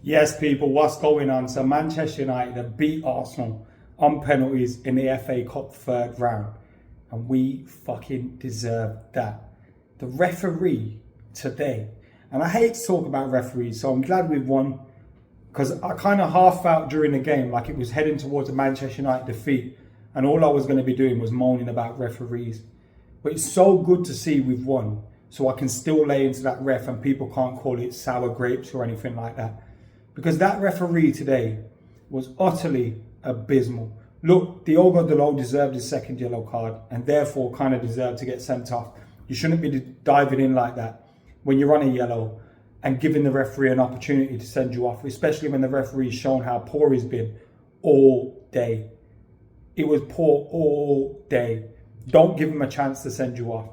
Yes, people, what's going on? So Manchester United have beat Arsenal on penalties in the FA Cup third round. And we fucking deserve that. The referee today, and I hate to talk about referees, so I'm glad we've won, because I kind of half felt during the game like it was heading towards a Manchester United defeat, and all I was going to be doing was moaning about referees. But it's so good to see we've won, so I can still lay into that ref and people can't call it sour grapes or anything like that. Because that referee today was utterly abysmal. Look, Diogo Dalot deserved his second yellow card and therefore kind of deserved to get sent off. You shouldn't be diving in like that when you're on a yellow and giving the referee an opportunity to send you off, especially when the referee's shown how poor he's been all day. It was poor all day. Don't give him a chance to send you off.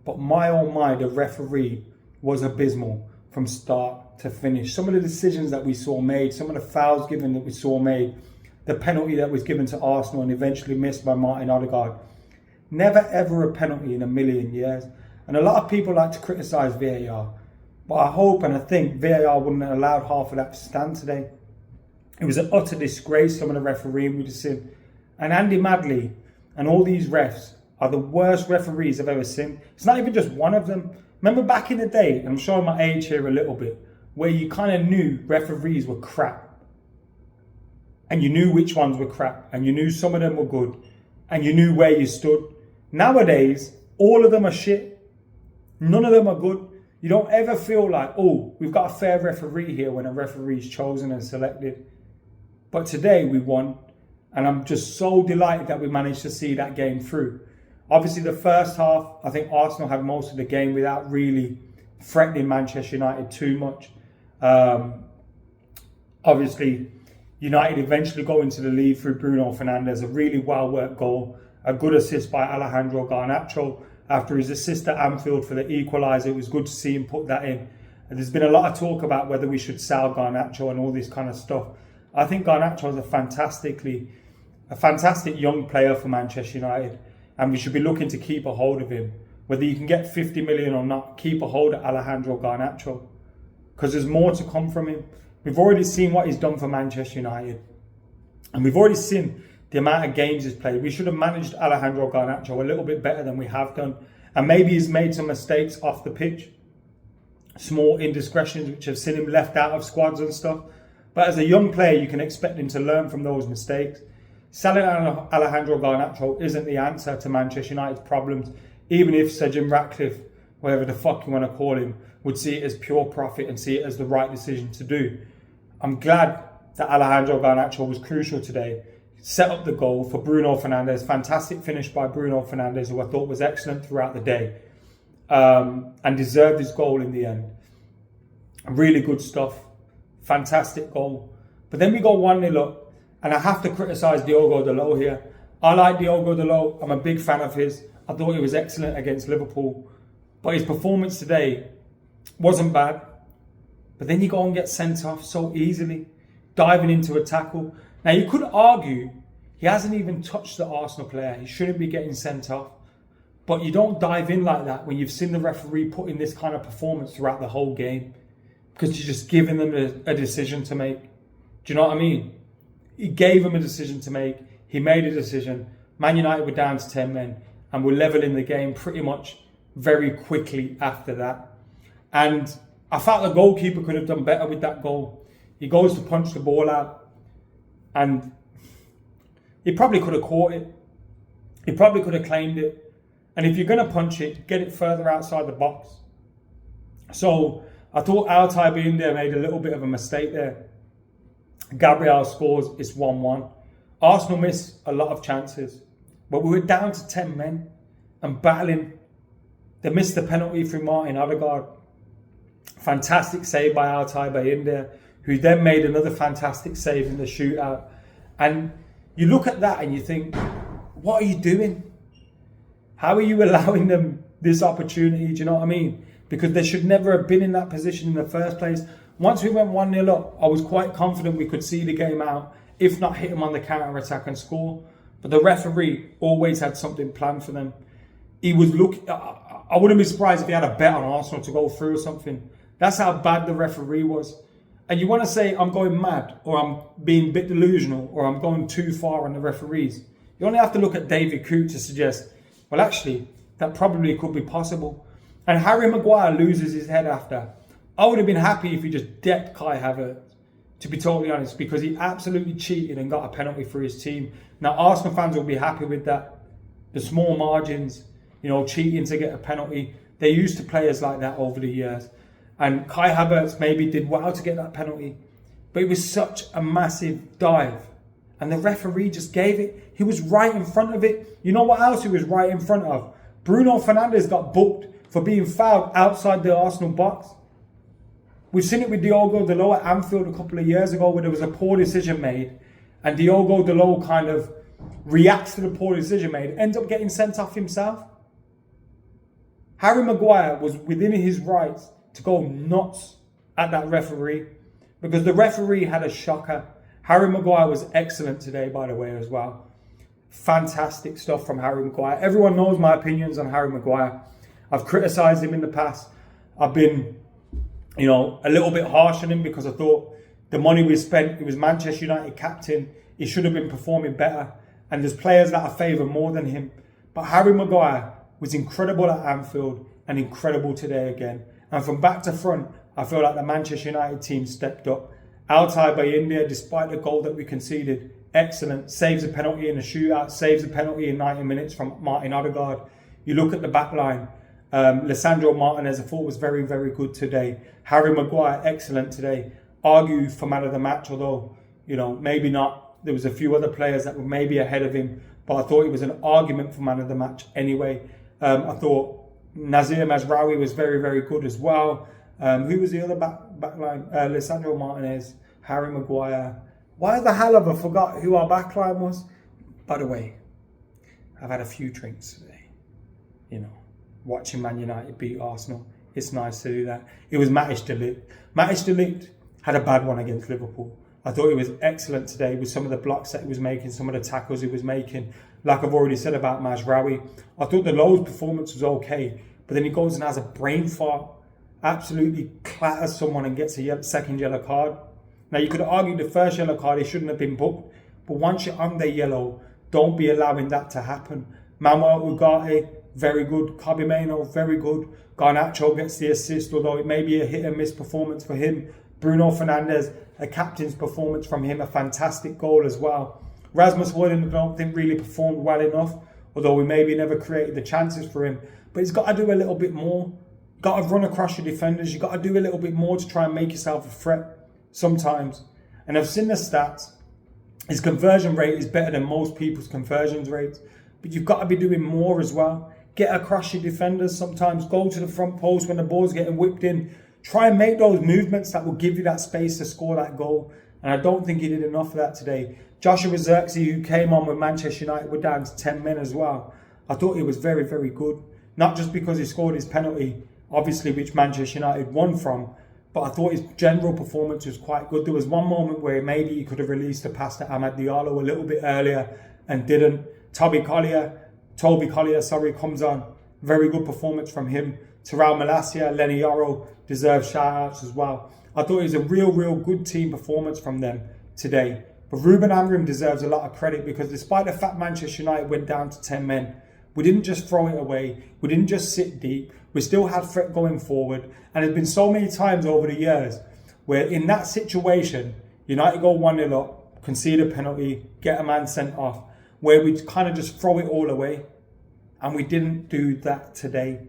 But my oh my, the referee was abysmal from start to finish. Some of the decisions that we saw made, some of the fouls given that we saw made, the penalty that was given to Arsenal and eventually missed by Martin Odegaard. Never ever a penalty in a million years. And a lot of people like to criticise VAR. But I hope and I think VAR wouldn't have allowed half of that to stand today. It was an utter disgrace, some of the refereeing we've seen. And Andy Madley and all these refs are the worst referees I've ever seen. It's not even just one of them. Remember back in the day, and I'm showing my age here a little bit, where you kind of knew referees were crap. And you knew which ones were crap. And you knew some of them were good. And you knew where you stood. Nowadays, all of them are shit. None of them are good. You don't ever feel like, oh, we've got a fair referee here when a referee's chosen and selected. But today we won. And I'm just so delighted that we managed to see that game through. Obviously, the first half, I think Arsenal had most of the game without really threatening Manchester United too much. Obviously, United eventually go into the lead through Bruno Fernandes, a really well-worked goal, a good assist by Alejandro Garnacho after his assist at Anfield for the equaliser. It was good to see him put that in. And there's been a lot of talk about whether we should sell Garnacho and all this kind of stuff. I think Garnacho is a fantastic young player for Manchester United. And we should be looking to keep a hold of him. Whether you can get 50 million or not, keep a hold of Alejandro Garnacho. Because there's more to come from him. We've already seen what he's done for Manchester United. And we've already seen the amount of games he's played. We should have managed Alejandro Garnacho a little bit better than we have done. And maybe he's made some mistakes off the pitch. Small indiscretions which have seen him left out of squads and stuff. But as a young player, you can expect him to learn from those mistakes. Selling Alejandro Garnacho isn't the answer to Manchester United's problems, even if Sir Jim Ratcliffe, whatever the fuck you want to call him, would see it as pure profit and see it as the right decision to do. I'm glad that Alejandro Garnacho was crucial today. Set up the goal for Bruno Fernandes. Fantastic finish by Bruno Fernandes, who I thought was excellent throughout the day, and deserved his goal in the end. Really good stuff. Fantastic goal. But then we go 1-0 up. And I have to criticise Diogo Dalot here. I like Diogo Dalot. I'm a big fan of his. I thought he was excellent against Liverpool. But his performance today wasn't bad. But then you go and get sent off so easily, diving into a tackle. Now, you could argue he hasn't even touched the Arsenal player. He shouldn't be getting sent off. But you don't dive in like that when you've seen the referee put in this kind of performance throughout the whole game. Because you're just giving them a decision to make. Do you know what I mean? He gave him a decision to make. He made a decision. Man United were down to 10 men and were levelling the game pretty much very quickly after that. And I felt the goalkeeper could have done better with that goal. He goes to punch the ball out and he probably could have caught it. He probably could have claimed it. And if you're going to punch it, get it further outside the box. So I thought Altay being there made a little bit of a mistake there. Gabriel scores, it's 1-1. Arsenal missed a lot of chances, but we were down to 10 men and battling. They missed the penalty through Martin Odegaard. Fantastic save by Altay in there, who then made another fantastic save in the shootout. And you look at that and you think, what are you doing? How are you allowing them this opportunity? Do you know what I mean? Because they should never have been in that position in the first place. Once we went 1-0 up, I was quite confident we could see the game out, if not hit them on the counter-attack and score. But the referee always had something planned for them. He was I wouldn't be surprised if he had a bet on Arsenal to go through or something. That's how bad the referee was. and you want to say I'm going mad, or I'm being a bit delusional, or I'm going too far on the referees, you only have to look at David Coote to suggest, well, actually, that probably could be possible. And Harry Maguire loses his head after. I would have been happy if he just decked Kai Havertz, to be totally honest, because he absolutely cheated and got a penalty for his team. Now, Arsenal fans will be happy with that. The small margins, cheating to get a penalty. They're used to players like that over the years. And Kai Havertz maybe did well to get that penalty, but it was such a massive dive. And the referee just gave it. He was right in front of it. You know what else he was right in front of? Bruno Fernandes got booked for being fouled outside the Arsenal box. We've seen it with Diogo Dalot at Anfield a couple of years ago, where there was a poor decision made, and Diogo Dalot kind of reacts to the poor decision made, ends up getting sent off himself. Harry Maguire was within his rights to go nuts at that referee, because the referee had a shocker. Harry Maguire was excellent today, by the way, as well. Fantastic stuff from Harry Maguire. Everyone knows my opinions on Harry Maguire. I've criticised him in the past. I've been, a little bit harsh on him because I thought the money we spent, he was Manchester United captain. He should have been performing better. And there's players that I favour more than him. But Harry Maguire was incredible at Anfield and incredible today again. And from back to front, I feel like the Manchester United team stepped up. Altay by India, despite the goal that we conceded, excellent. Saves a penalty in a shootout, saves a penalty in 90 minutes from Martin Odegaard. You look at the back line. Lisandro Martinez, I thought, was very, very good today. Harry Maguire, excellent today. Argue for man of the match, although, maybe not. There was a few other players that were maybe ahead of him, but I thought it was an argument for man of the match anyway. I thought Nazir Mazraoui was very, very good as well. Who was the other back line? Lisandro Martinez, Harry Maguire. Why the hell have I forgot who our back line was? By the way, I've had a few drinks today. Watching Man United beat Arsenal. It's nice to do that. It was Matthijs de Ligt. Matthijs de Ligt had a bad one against Liverpool. I thought he was excellent today with some of the blocks that he was making, some of the tackles he was making. Like I've already said about Mazraoui, I thought the Lowe's performance was okay, but then he goes and has a brain fart, absolutely clatters someone and gets a second yellow card. Now, you could argue the first yellow card, he shouldn't have been booked, but once you're on the yellow, don't be allowing that to happen. Manuel Ugarte, very good. Kobbie Mainoo, very good. Garnacho gets the assist, although it may be a hit and miss performance for him. Bruno Fernandes, a captain's performance from him, a fantastic goal as well. Rasmus Højlund, I don't think really performed well enough, although we maybe never created the chances for him. But he's got to do a little bit more. Got to run across your defenders. You've got to do a little bit more to try and make yourself a threat sometimes. And I've seen the stats. His conversion rate is better than most people's conversion rates. But you've got to be doing more as well. Get across your defenders sometimes. Go to the front post when the ball's getting whipped in. Try and make those movements that will give you that space to score that goal. And I don't think he did enough of that today. Joshua Zirkzee, who came on with Manchester United, were down to 10 men as well. I thought he was very, very good. Not just because he scored his penalty, obviously, which Manchester United won from, but I thought his general performance was quite good. There was one moment where maybe he could have released a pass to Amad Diallo a little bit earlier and didn't. Toby Collier, comes on. Very good performance from him. Terrell Malacia, Lenny Yoro deserve shout-outs as well. I thought it was a real good team performance from them today. But Ruben Amorim deserves a lot of credit because despite the fact Manchester United went down to 10 men, we didn't just throw it away. We didn't just sit deep. We still had threat going forward. And there's been so many times over the years where in that situation, United go 1-0 up, concede a penalty, get a man sent off, where we kind of just throw it all away. And we didn't do that today.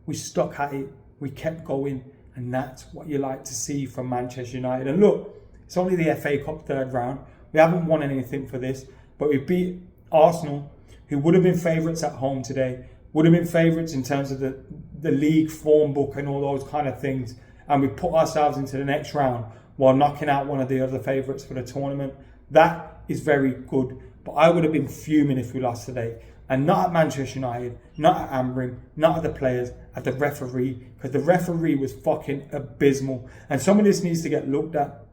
We stuck at it. We kept going. And that's what you like to see from Manchester United. And look, it's only the FA Cup third round. We haven't won anything for this. But we beat Arsenal, who would have been favourites at home today. Would have been favourites in terms of the league form book and all those kind of things. And we put ourselves into the next round while knocking out one of the other favourites for the tournament. That is very good. But I would have been fuming if we lost today. And not at Manchester United, not at Amorim, not at the players, at the referee. Because the referee was fucking abysmal. And some of this needs to get looked at.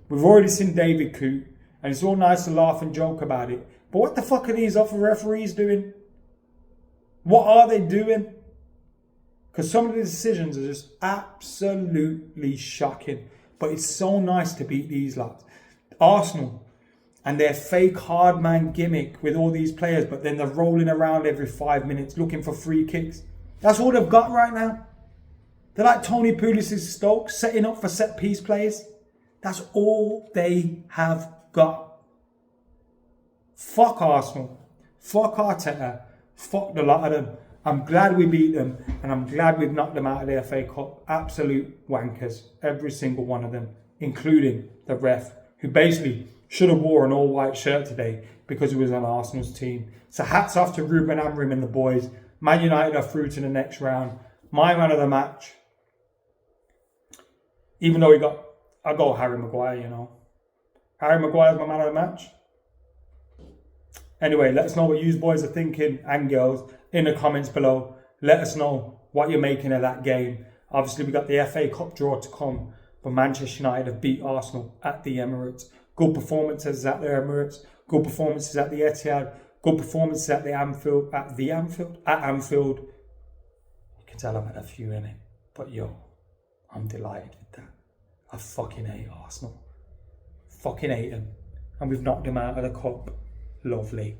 We've already seen David Coote. And it's all nice to laugh and joke about it. But what the fuck are these other referees doing? What are they doing? Because some of the decisions are just absolutely shocking. But it's so nice to beat these lads. Arsenal and their fake hard man gimmick with all these players, but then they're rolling around every 5 minutes looking for free kicks. That's all they've got right now. They're like Tony Pulis's Stoke, setting up for set piece plays. That's all they have got. Fuck Arsenal. Fuck Arteta. Fuck the lot of them. I'm glad we beat them, and I'm glad we've knocked them out of the FA Cup. Absolute wankers. Every single one of them, including the ref, who basically should have wore an all-white shirt today because he was on Arsenal's team. So hats off to Ruben Amorim and the boys. Man United are through to the next round. My man of the match, even though I go Harry Maguire, you know. Harry Maguire's my man of the match. Anyway, let us know what you boys are thinking, and girls, in the comments below. Let us know what you're making of that game. Obviously, we got the FA Cup draw to come, but Manchester United have beat Arsenal at the Emirates. Good performances at the Emirates. Good performances at the Etihad. Good performances at the Anfield. At Anfield. You can tell I'm at a few in it. But yo, I'm delighted with that. I fucking hate Arsenal. Fucking hate them. And we've knocked them out of the cup. Lovely.